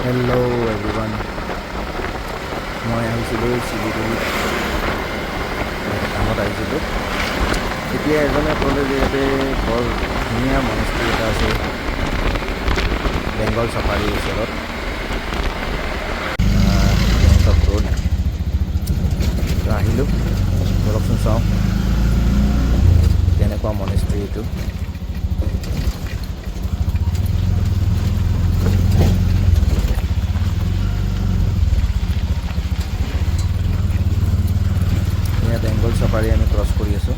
Hello' everyone, মই আহিছিলোঁ শিলিগুৰিত কামত আহিছিলোঁ। তেতিয়া এজনে ক'লে যে ইয়াতে বৰ ধুনীয়া মনেষ্ট্ৰী এটা আছে বেংগল চাফাৰীৰ ওচৰত, গেংটক ৰোড। তো আহিলোঁ, বলকচোন চাওঁ কেনেকুৱা মনেষ্ট্ৰী এইটো। বেংগল চাফাৰী আমি ক্ৰছ কৰি আছোঁ।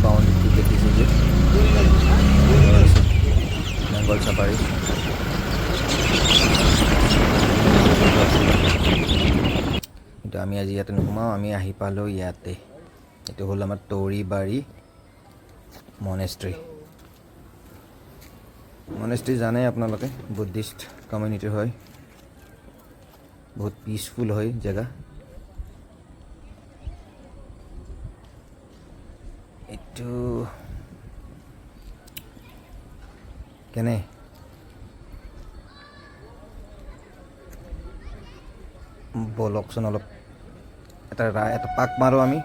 বাউণ্ডেৰীটো দেখিছোঁ যে বেংগল চাফাৰী। কিন্তু আমি আজি ইয়াতে নোসোমাওঁ, আমি আহি পালোঁ ইয়াতে। এইটো হ'ল আমাৰ তৌৰিবাৰী মনেষ্ট্ৰী। মনেষ্ট্ৰী জানে আপোনালোকে, বুদ্ধিষ্ট কমিউনিটিৰ হয়, বহুত পিচফুল হয় জেগা। এইটো কেনে বলকচোন, অলপ এটা পাক মাৰোঁ আমি।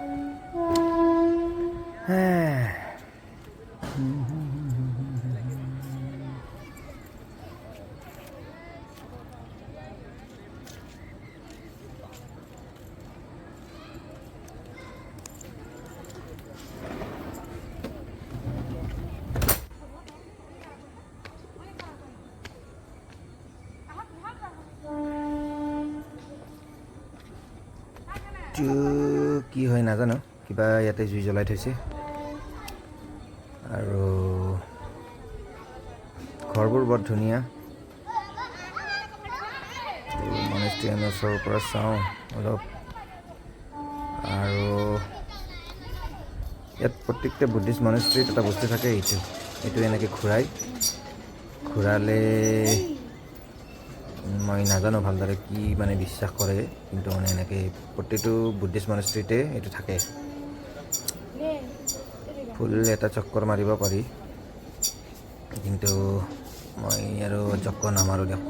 কি হয় নাজানো, কিবা ইয়াতে জুই জ্বলাই থৈছে আৰু ঘৰবোৰ বৰ ধুনীয়া। মনেষ্ট্ৰী আমি ওচৰৰ পৰা চাওঁ অলপ। আৰু ইয়াত প্ৰত্যেকটা বুদ্ধিষ্ট মনেষ্ট্ৰীত এটা বস্তু থাকে, এইটো এনেকৈ ঘূৰালে মই নাজানো ভালদৰে কি মানে বিশ্বাস কৰে, কিন্তু মানে এনেকৈ প্ৰতিটো বুদ্ধিষ্ট মনেষ্ট্ৰীতে এইটো থাকে। ফুল এটা চক্কৰ মাৰিব পাৰি, কিন্তু মই আৰু চক্কৰ নামাৰোঁ দিয়ক।